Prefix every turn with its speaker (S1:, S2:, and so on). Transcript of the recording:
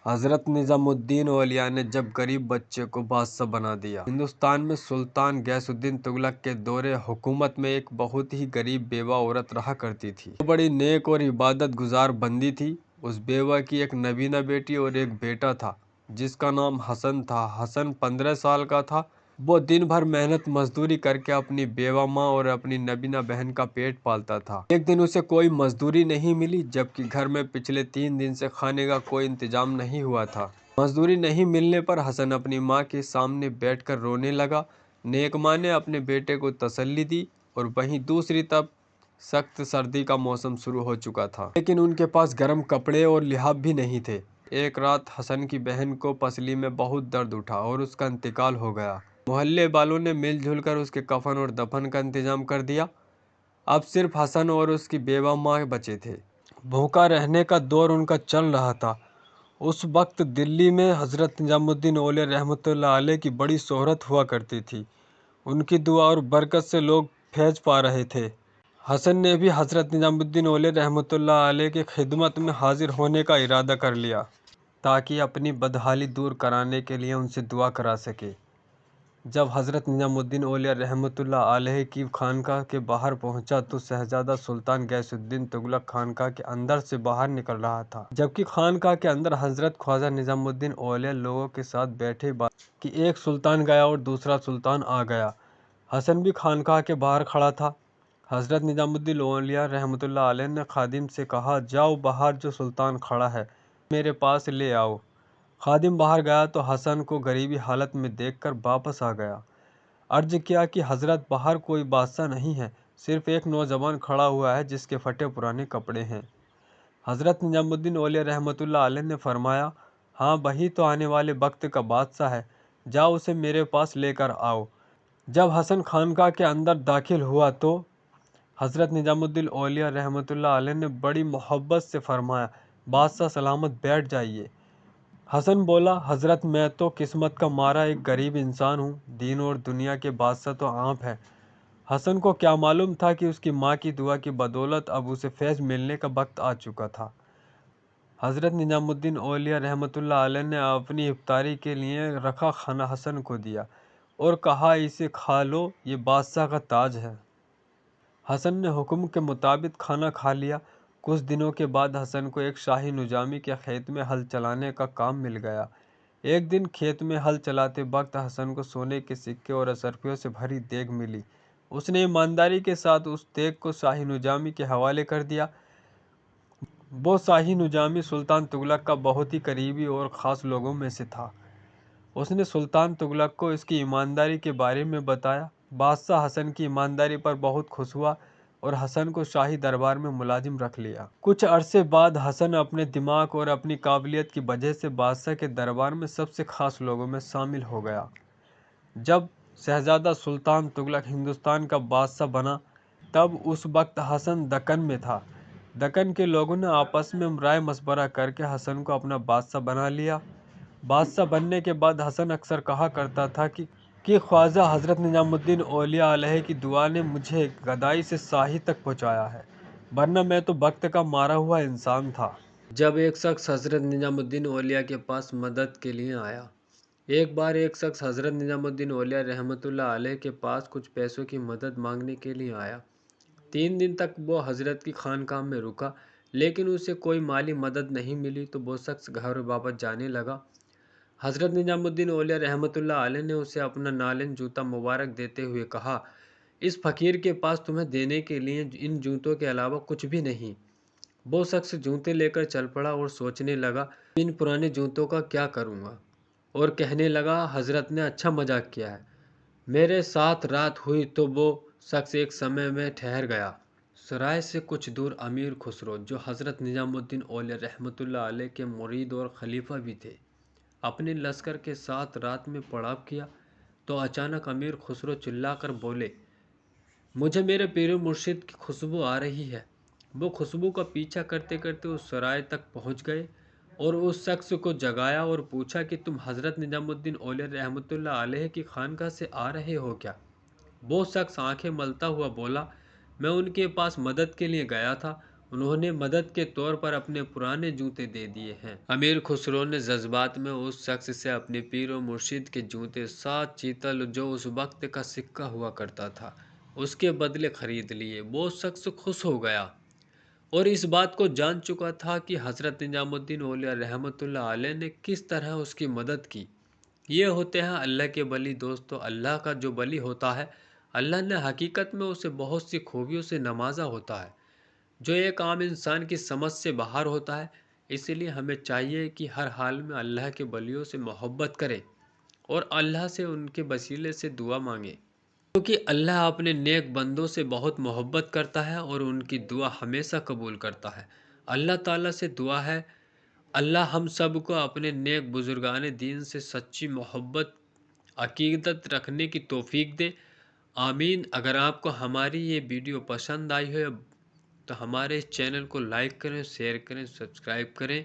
S1: حضرت نظام الدین اولیاء نے جب غریب بچے کو بادشاہ بنا دیا۔ ہندوستان میں سلطان غیاث الدین تغلق کے دور حکومت میں ایک بہت ہی غریب بیوہ عورت رہا کرتی تھی۔ وہ بڑی نیک اور عبادت گزار بندی تھی۔ اس بیوہ کی ایک نبینہ بیٹی اور ایک بیٹا تھا جس کا نام حسن تھا۔ حسن 15 سال کا تھا۔ وہ دن بھر محنت مزدوری کر کے اپنی بیوہ ماں اور اپنی نبینہ بہن کا پیٹ پالتا تھا۔ ایک دن اسے کوئی مزدوری نہیں ملی، جبکہ گھر میں پچھلے 3 دن سے کھانے کا کوئی انتظام نہیں ہوا تھا۔ مزدوری نہیں ملنے پر حسن اپنی ماں کے سامنے بیٹھ کر رونے لگا۔ نیک ماں نے اپنے بیٹے کو تسلی دی اور وہیں دوسری طرف سخت سردی کا موسم شروع ہو چکا تھا، لیکن ان کے پاس گرم کپڑے اور لحاف بھی نہیں تھے۔ ایک رات حسن کی بہن کو پسلی میں بہت درد اٹھا اور اس کا انتقال ہو گیا۔ محلے والوں نے مل جل کر اس کے کفن اور دفن کا انتظام کر دیا۔ اب صرف حسن اور اس کی بیوہ ماں بچے تھے۔ بھوکا رہنے کا دور ان کا چل رہا تھا۔ اس وقت دلی میں حضرت نظام الدین اولیاء رحمۃ اللہ علیہ کی بڑی شہرت ہوا کرتی تھی۔ ان کی دعا اور برکت سے لوگ فیض پا رہے تھے۔ حسن نے بھی حضرت نظام الدین اولیاء رحمۃ اللہ علیہ کی خدمت میں حاضر ہونے کا ارادہ کر لیا تاکہ اپنی بدحالی دور کرانے کے لیے ان سے دعا کرا سکے۔ جب حضرت نظام الدین اولیاء رحمۃ اللہ علیہ کی خانقاہ کے باہر پہنچا تو شہزادہ سلطان غیاث الدین تغلق خانقاہ کے اندر سے باہر نکل رہا تھا، جبکہ خانقاہ کے اندر حضرت خواجہ نظام الدین اولیاء لوگوں کے ساتھ بیٹھے کہ ایک سلطان گیا اور دوسرا سلطان آ گیا۔ حسن بھی خانقاہ کے باہر کھڑا تھا۔ حضرت نظام الدین اولیاء رحمۃ اللہ علیہ نے خادم سے کہا، جاؤ باہر جو سلطان کھڑا ہے میرے پاس لے آؤ۔ خادم باہر گیا تو حسن کو غریبی حالت میں دیکھ کر واپس آ گیا۔ عرض کیا کہ حضرت باہر کوئی بادشاہ نہیں ہے، صرف ایک نوجوان کھڑا ہوا ہے جس کے پھٹے پرانے کپڑے ہیں۔ حضرت نظام الدین اولیاء رحمۃ اللہ علیہ نے فرمایا، ہاں وہی تو آنے والے وقت کا بادشاہ ہے، جاؤ اسے میرے پاس لے کر آؤ۔ جب حسن خانقاہ کے اندر داخل ہوا تو حضرت نظام الدین اولیاء رحمۃ اللہ علیہ نے بڑی محبت سے فرمایا، بادشاہ سلامت بیٹھ جائیے۔ حسن بولا، حضرت میں تو قسمت کا مارا ایک غریب انسان ہوں، دین اور دنیا کے بادشاہ تو آپ ہیں۔ حسن کو کیا معلوم تھا کہ اس کی ماں کی دعا کی بدولت اب اسے فیض ملنے کا وقت آ چکا تھا۔ حضرت نظام الدین اولیاء رحمۃ اللہ علیہ نے اپنی افطاری کے لیے رکھا کھانا حسن کو دیا اور کہا، اسے کھا لو، یہ بادشاہ کا تاج ہے۔ حسن نے حکم کے مطابق کھانا کھا لیا۔ کچھ دنوں کے بعد حسن کو ایک شاہی نظامی کے کھیت میں ہل چلانے کا کام مل گیا۔ ایک دن کھیت میں ہل چلاتے وقت حسن کو سونے کے سکے اور اشرفیوں سے بھری دیگ ملی۔ اس نے ایمانداری کے ساتھ اس دیگ کو شاہی نظامی کے حوالے کر دیا۔ وہ شاہی نظامی سلطان تغلق کا بہت ہی قریبی اور خاص لوگوں میں سے تھا۔ اس نے سلطان تغلق کو اس کی ایمانداری کے بارے میں بتایا۔ بادشاہ حسن کی ایمانداری پر بہت خوش ہوا اور حسن کو شاہی دربار میں ملازم رکھ لیا۔ کچھ عرصے بعد حسن اپنے دماغ اور اپنی قابلیت کی وجہ سے بادشاہ کے دربار میں سب سے خاص لوگوں میں شامل ہو گیا۔ جب شہزادہ سلطان تغلق ہندوستان کا بادشاہ بنا تب اس وقت حسن دکن میں تھا۔ دکن کے لوگوں نے آپس میں رائے مشورہ کر کے حسن کو اپنا بادشاہ بنا لیا۔ بادشاہ بننے کے بعد حسن اکثر کہا کرتا تھا کہ خواجہ حضرت نظام الدین اولیاء علیہ کی دعا نے مجھے گدائی سے شاہی تک پہنچایا ہے، ورنہ میں تو وقت کا مارا ہوا انسان تھا۔ جب ایک شخص حضرت نظام الدین اولیاء کے پاس مدد کے لیے آیا۔ ایک بار ایک شخص حضرت نظام الدین اولیاء رحمۃ اللہ علیہ کے پاس کچھ پیسوں کی مدد مانگنے کے لیے آیا۔ 3 دن تک وہ حضرت کی خانقاہ میں رکا، لیکن اسے کوئی مالی مدد نہیں ملی تو وہ شخص گھر واپس جانے لگا۔ حضرت نظام الدین اولیاء رحمۃ اللہ علیہ نے اسے اپنا نالین جوتا مبارک دیتے ہوئے کہا، اس فقیر کے پاس تمہیں دینے کے لیے ان جوتوں کے علاوہ کچھ بھی نہیں۔ وہ شخص جوتے لے کر چل پڑا اور سوچنے لگا، ان پرانے جوتوں کا کیا کروں گا، اور کہنے لگا، حضرت نے اچھا مذاق کیا ہے، میرے ساتھ رات ہوئی تو وہ شخص ایک سمے میں ٹھہر گیا۔ سرائے سے کچھ دور امیر خسرو، جو حضرت نظام الدین اولیاء رحمۃ اللہ علیہ کے مرید اور خلیفہ بھی تھے، اپنے لشکر کے ساتھ رات میں پڑاؤ کیا تو اچانک امیر خسرو چلا کر بولے، مجھے میرے پیر و مرشد کی خوشبو آ رہی ہے۔ وہ خوشبو کا پیچھا کرتے کرتے اس سرائے تک پہنچ گئے اور اس شخص کو جگایا اور پوچھا کہ تم حضرت نظام الدین اولیاء رحمۃ اللہ علیہ کی خانقاہ سے آ رہے ہو کیا؟ وہ شخص آنکھیں ملتا ہوا بولا، میں ان کے پاس مدد کے لیے گیا تھا، انہوں نے مدد کے طور پر اپنے پرانے جوتے دے دیے ہیں۔ امیر خسرو نے جذبات میں اس شخص سے اپنے پیر و مرشد کے جوتے 7 چیتل جو اس وقت کا سکہ ہوا کرتا تھا اس کے بدلے خرید لیے۔ وہ شخص خوش ہو گیا اور اس بات کو جان چکا تھا کہ حضرت نظام الدین اولیاء رحمۃ اللہ علیہ نے کس طرح اس کی مدد کی۔ یہ ہوتے ہیں اللہ کے ولی۔ دوستو، اللہ کا جو ولی ہوتا ہے، اللہ نے حقیقت میں اسے بہت سی خوبیوں سے نوازا ہوتا ہے جو ایک عام انسان کی سمجھ سے باہر ہوتا ہے۔ اس لیے ہمیں چاہیے کہ ہر حال میں اللہ کے ولیوں سے محبت کریں اور اللہ سے ان کے وسیلے سے دعا مانگیں، کیونکہ اللہ اپنے نیک بندوں سے بہت محبت کرتا ہے اور ان کی دعا ہمیشہ قبول کرتا ہے۔ اللہ تعالیٰ سے دعا ہے اللہ ہم سب کو اپنے نیک بزرگان دین سے سچی محبت عقیدت رکھنے کی توفیق دے، آمین۔ اگر آپ کو ہماری یہ ویڈیو پسند آئی ہو تو ہمارے اس چینل کو لائک کریں، شیئر کریں، سبسکرائب کریں۔